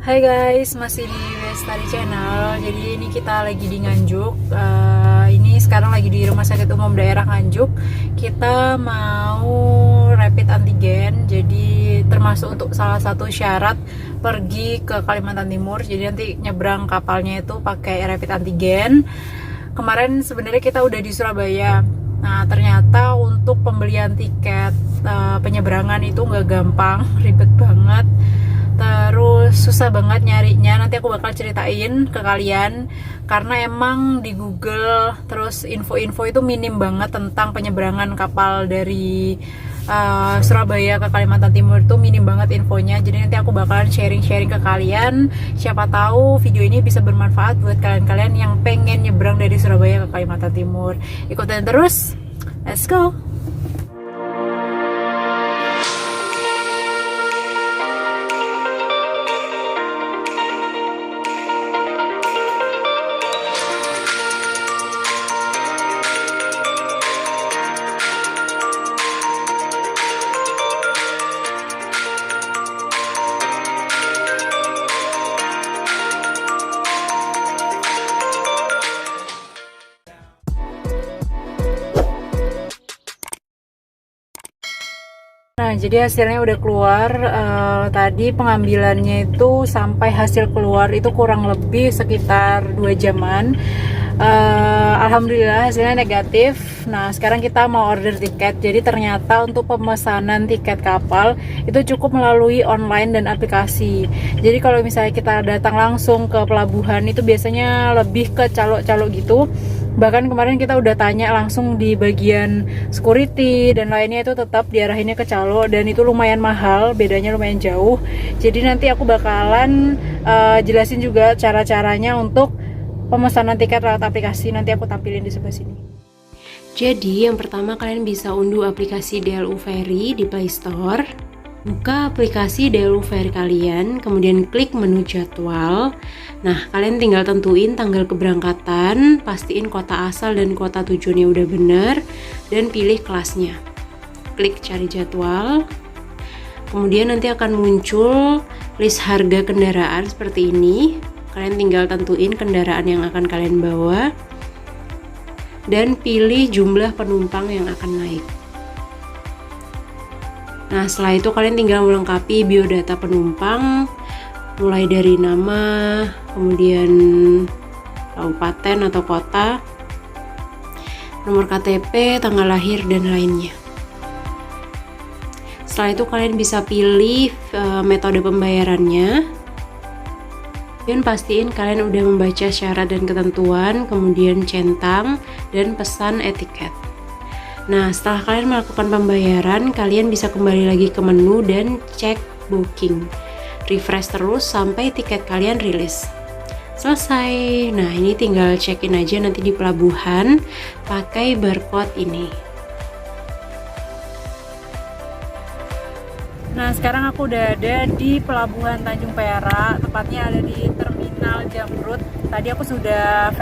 Hai guys, masih di Bestari Channel. Jadi ini kita lagi di Nganjuk. Ini sekarang lagi di Rumah Sakit Umum Daerah Nganjuk. Kita mau rapid antigen. Jadi termasuk untuk salah satu syarat pergi ke Kalimantan Timur. Jadi nanti nyebrang kapalnya itu pakai rapid antigen. Kemarin sebenarnya kita udah di Surabaya. Nah ternyata untuk pembelian tiket penyeberangan itu nggak gampang, ribet banget. Terus susah banget nyarinya, nanti aku bakal ceritain ke kalian. Karena emang di Google terus info-info itu minim banget tentang penyeberangan kapal dari Surabaya ke Kalimantan Timur, itu minim banget infonya. Jadi nanti aku bakalan sharing-sharing ke kalian. Siapa tahu video ini bisa bermanfaat buat kalian-kalian yang pengen nyebrang dari Surabaya ke Kalimantan Timur. Ikutin terus, let's go. Nah, jadi hasilnya udah keluar. Tadi pengambilannya itu sampai hasil keluar itu kurang lebih sekitar 2 jaman. Alhamdulillah hasilnya negatif. Nah, sekarang kita mau order tiket. Jadi ternyata untuk pemesanan tiket kapal itu cukup melalui online dan aplikasi. Jadi kalau misalnya kita datang langsung ke pelabuhan itu biasanya lebih ke calo-calo gitu. Bahkan kemarin kita udah tanya langsung di bagian security dan lainnya, itu tetap diarahinnya ke calo, dan itu lumayan mahal, bedanya lumayan jauh. Jadi nanti aku bakalan jelasin juga cara-caranya untuk pemesanan tiket lewat aplikasi. Nanti aku tampilin di sebelah sini. Jadi yang pertama kalian bisa unduh aplikasi DLU Ferry di Play Store. Buka aplikasi DLU Ferry kalian, kemudian klik menu jadwal. Nah, kalian tinggal tentuin tanggal keberangkatan, pastiin kota asal dan kota tujuannya udah bener, dan pilih kelasnya. Klik cari jadwal. Kemudian nanti akan muncul list harga kendaraan seperti ini. Kalian tinggal tentuin kendaraan yang akan kalian bawa dan pilih jumlah penumpang yang akan naik. Nah, setelah itu kalian tinggal melengkapi biodata penumpang, mulai dari nama, kemudian kabupaten atau kota, nomor KTP, tanggal lahir, dan lainnya. Setelah itu kalian bisa pilih metode pembayarannya, dan pastiin kalian udah membaca syarat dan ketentuan, kemudian centang dan pesan etiket. Nah, setelah kalian melakukan pembayaran, kalian bisa kembali lagi ke menu dan cek booking. Refresh terus sampai tiket kalian rilis. Selesai. Nah, ini tinggal check-in aja nanti di pelabuhan pakai barcode ini. Nah, sekarang aku udah ada di Pelabuhan Tanjung Perak, tepatnya ada di Terminal Jamrut. Tadi aku sudah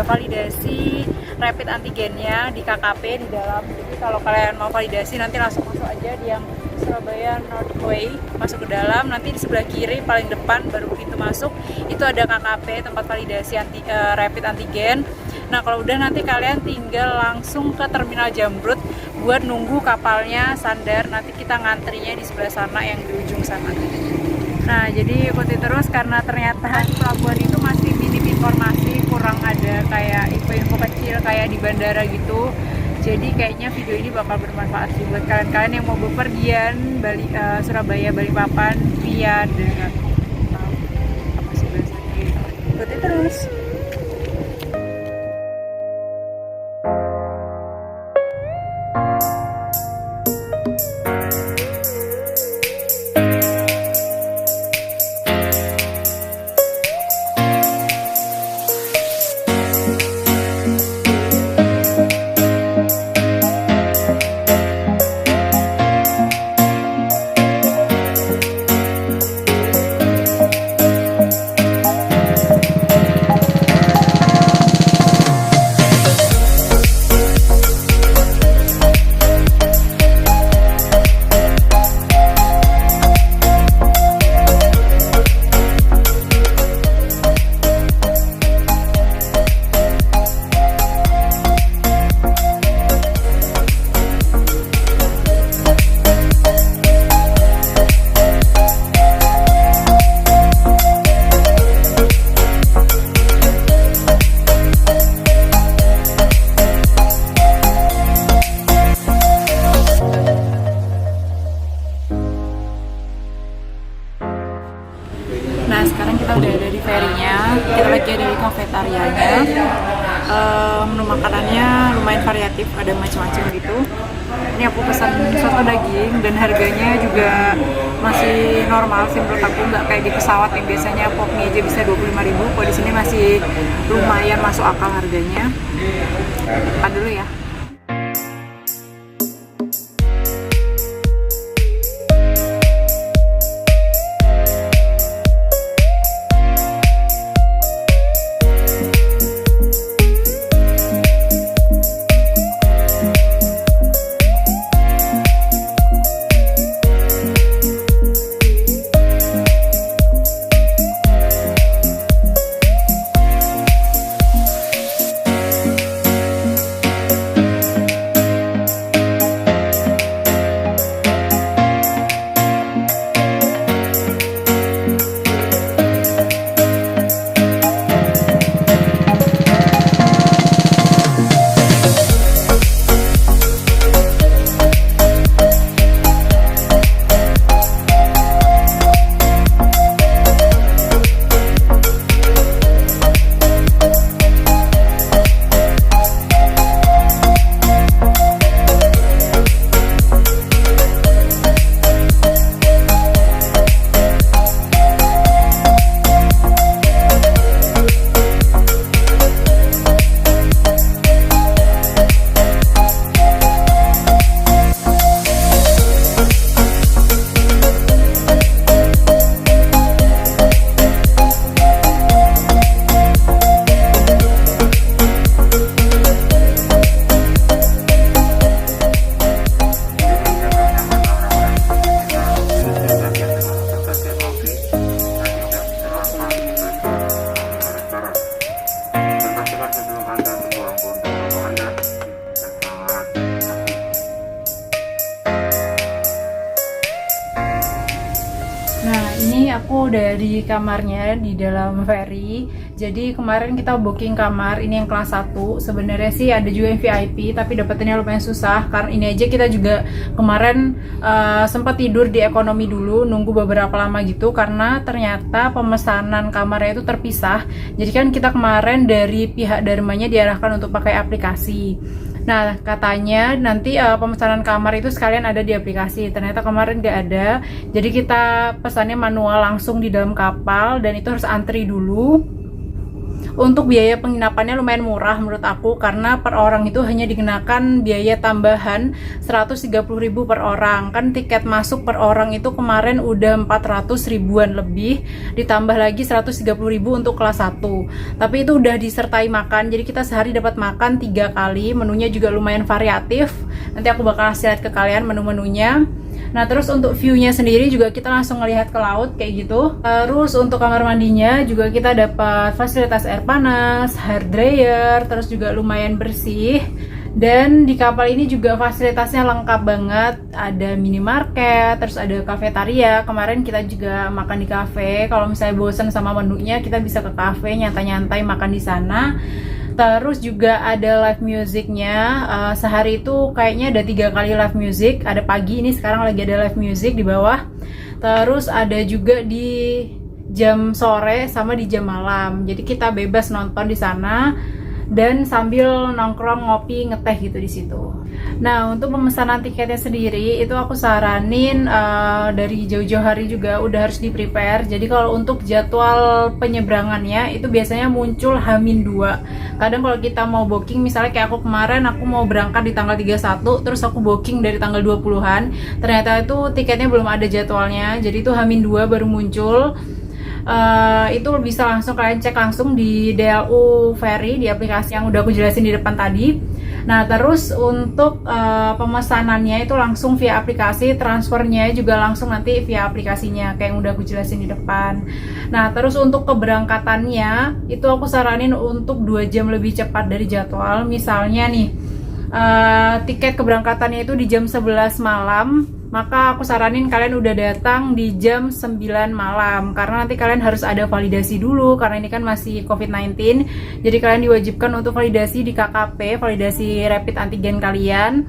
validasi rapid antigennya di KKP di dalam. Jadi kalau kalian mau validasi nanti langsung masuk aja di yang Surabaya Northway, masuk ke dalam. Nanti di sebelah kiri paling depan baru pintu masuk itu ada KKP, tempat validasi rapid antigen. Nah, kalau udah nanti kalian tinggal langsung ke Terminal Jamrut buat nunggu kapalnya sandar. Nanti kita ngantrinya di sebelah sana yang di ujung sana. Nah, jadi ikuti terus karena ternyata di pelabuhan itu masih minim informasi, kurang ada kayak info-info kecil kayak di bandara gitu. Jadi kayaknya video ini bakal bermanfaat sih buat kalian-kalian yang mau bepergian Surabaya, Balikpapan via darat. Apa sih bahasanya? Ikuti terus. sekarang kita udah ada di ferry-nya, kita lagi ada di kafetarianya. Menu makanannya lumayan variatif, ada macam-macam gitu. Ini aku pesan soto daging dan harganya juga masih normal sih menurut aku, nggak kayak di pesawat yang biasanya pop mie aja bisa 25.000. Kalau di sini masih lumayan masuk akal harganya. Makan dulu ya. Ini aku udah di kamarnya di dalam ferry. Jadi kemarin kita booking kamar ini yang kelas 1. Sebenarnya sih ada juga yang VIP, tapi dapetannya lumayan susah. Karena ini aja kita juga kemarin sempat tidur di ekonomi dulu, nunggu beberapa lama gitu. Karena ternyata pemesanan kamarnya itu terpisah. Jadi kan kita kemarin dari pihak Dharmanya diarahkan untuk pakai aplikasi. Nah, katanya nanti pemesanan kamar itu sekalian ada di aplikasi. Ternyata kemarin nggak ada. Jadi kita pesannya manual langsung di dalam kapal dan itu harus antri dulu. Untuk biaya penginapannya lumayan murah menurut aku, karena per orang itu hanya dikenakan biaya tambahan 130.000 per orang. Kan tiket masuk per orang itu kemarin udah 400 ribuan lebih, ditambah lagi 130.000 untuk kelas 1. Tapi itu udah disertai makan, jadi kita sehari dapat makan 3 kali. Menunya juga lumayan variatif. Nanti aku bakal share ke kalian menu-menunya. Nah, terus untuk view-nya sendiri juga kita langsung ngelihat ke laut kayak gitu. Terus untuk kamar mandinya juga kita dapat fasilitas air panas, hair dryer, terus juga lumayan bersih. Dan di kapal ini juga fasilitasnya lengkap banget. Ada minimarket, terus ada kafetaria. Kemarin kita juga makan di kafe. Kalau misalnya bosan sama menunya, kita bisa ke kafe, nyantai-nyantai makan di sana. Terus juga ada live musicnya, sehari itu kayaknya ada 3 kali live music. Ada pagi, ini sekarang lagi ada live music di bawah. Terus ada juga di jam sore sama di jam malam. Jadi kita bebas nonton di sana dan sambil nongkrong ngopi ngeteh gitu di situ. Nah, untuk pemesanan tiketnya sendiri itu aku saranin dari jauh-jauh hari juga udah harus di prepare. Jadi kalau untuk jadwal penyeberangannya itu biasanya muncul H-2. Kadang kalau kita mau booking, misalnya kayak aku kemarin aku mau berangkat di tanggal 31, terus aku booking dari tanggal 20-an, ternyata itu tiketnya belum ada jadwalnya. Jadi itu H-2 baru muncul. Itu bisa langsung kalian cek langsung di DLU Ferry, di aplikasi yang udah aku jelasin di depan tadi. Nah, terus untuk pemesanannya itu langsung via aplikasi, transfernya juga langsung nanti via aplikasinya kayak yang udah aku jelasin di depan. Nah, terus untuk keberangkatannya itu aku saranin untuk 2 jam lebih cepat dari jadwal. Misalnya nih, tiket keberangkatannya itu di jam 11 malam, maka aku saranin kalian udah datang di jam 9 malam, karena nanti kalian harus ada validasi dulu, karena ini kan masih COVID-19. Jadi kalian diwajibkan untuk validasi di KKP, validasi rapid antigen kalian.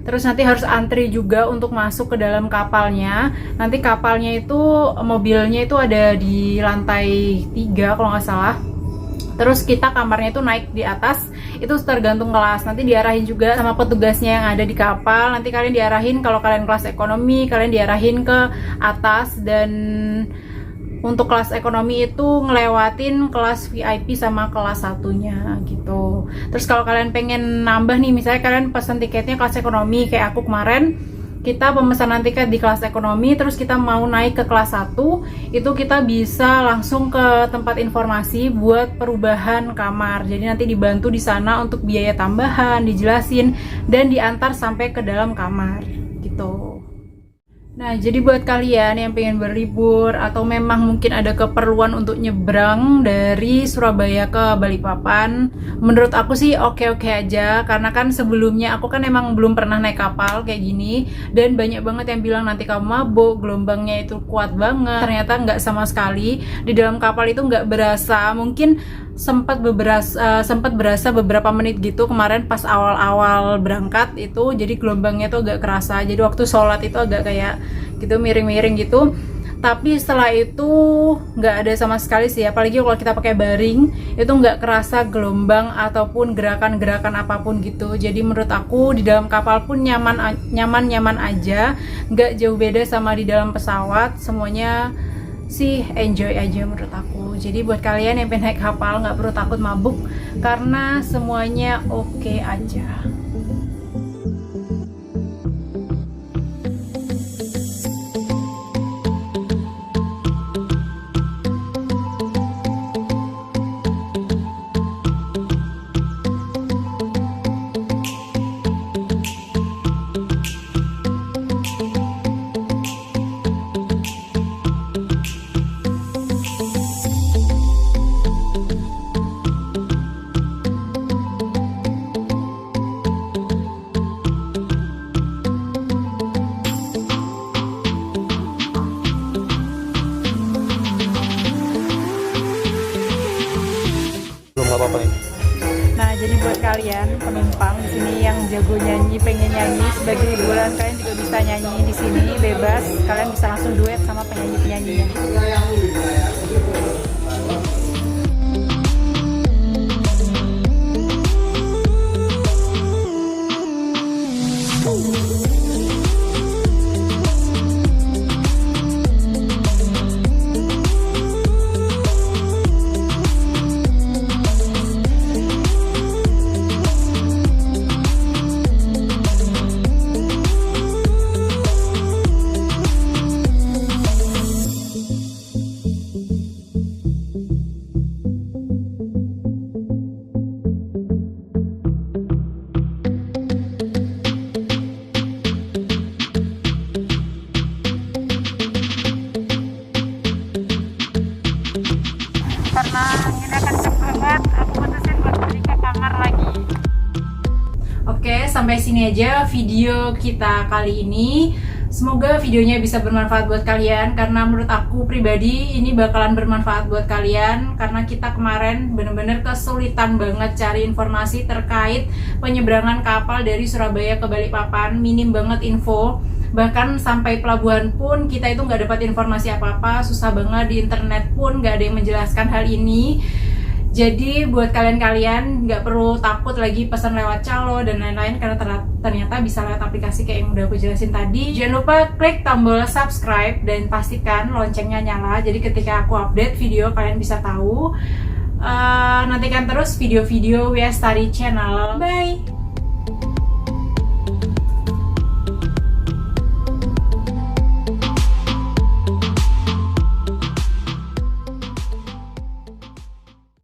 Terus nanti harus antri juga untuk masuk ke dalam kapalnya. Nanti kapalnya itu, mobilnya itu ada di lantai 3 kalau nggak salah. Terus kita kamarnya itu naik di atas, itu tergantung kelas. Nanti diarahin juga sama petugasnya yang ada di kapal. Nanti kalian diarahin, kalau kalian kelas ekonomi, kalian diarahin ke atas. Dan untuk kelas ekonomi itu ngelewatin kelas VIP sama kelas satunya gitu. Terus kalau kalian pengen nambah nih, misalnya kalian pesan tiketnya kelas ekonomi, kayak aku kemarin, kita pemesanan tiket di kelas ekonomi, terus kita mau naik ke kelas 1, itu kita bisa langsung ke tempat informasi buat perubahan kamar. Jadi nanti dibantu di sana untuk biaya tambahan, dijelasin, dan diantar sampai ke dalam kamar gitu. Nah, jadi buat kalian yang pengen berlibur atau memang mungkin ada keperluan untuk nyebrang dari Surabaya ke Balikpapan, menurut aku sih oke-oke aja, karena kan sebelumnya aku kan emang belum pernah naik kapal kayak gini, dan banyak banget yang bilang nanti kamu mabuk, gelombangnya itu kuat banget. Ternyata nggak sama sekali. Di dalam kapal itu nggak berasa, mungkin sempat berasa beberapa menit gitu kemarin pas awal-awal berangkat itu, jadi gelombangnya tuh agak kerasa. Jadi waktu sholat itu agak kayak gitu miring-miring gitu, tapi setelah itu nggak ada sama sekali sih. Apalagi kalau kita pakai baring itu nggak kerasa gelombang ataupun gerakan-gerakan apapun gitu. Jadi menurut aku di dalam kapal pun nyaman aja, nggak jauh beda sama di dalam pesawat. Semuanya sih enjoy aja menurut aku. Jadi buat kalian yang pengen naik kapal nggak perlu takut mabuk, karena semuanya oke aja. Apa-apa nih. Nah, jadi buat kalian penumpang di sini yang jago nyanyi, pengen nyanyi sebagai hiburan, kalian juga bisa nyanyi di sini bebas. Kalian bisa langsung duet sama penyanyi-penyanyinya. Karena anginnya kenceng banget, aku putusin buat balik ke kamar lagi. Oke, sampai sini aja video kita kali ini. Semoga videonya bisa bermanfaat buat kalian, karena menurut aku pribadi ini bakalan bermanfaat buat kalian, karena kita kemarin bener-bener kesulitan banget cari informasi terkait penyeberangan kapal dari Surabaya ke Balikpapan. Minim banget info, bahkan sampai pelabuhan pun kita itu nggak dapat informasi apa-apa, susah banget. Di internet pun nggak ada yang menjelaskan hal ini. Jadi buat kalian-kalian nggak perlu takut lagi pesan lewat calo dan lain-lain, karena ternyata bisa lewat aplikasi kayak yang udah aku jelasin tadi. Jangan lupa klik tombol subscribe dan pastikan loncengnya nyala, jadi ketika aku update video kalian bisa tahu. Nantikan terus video-video We Study Channel. Bye!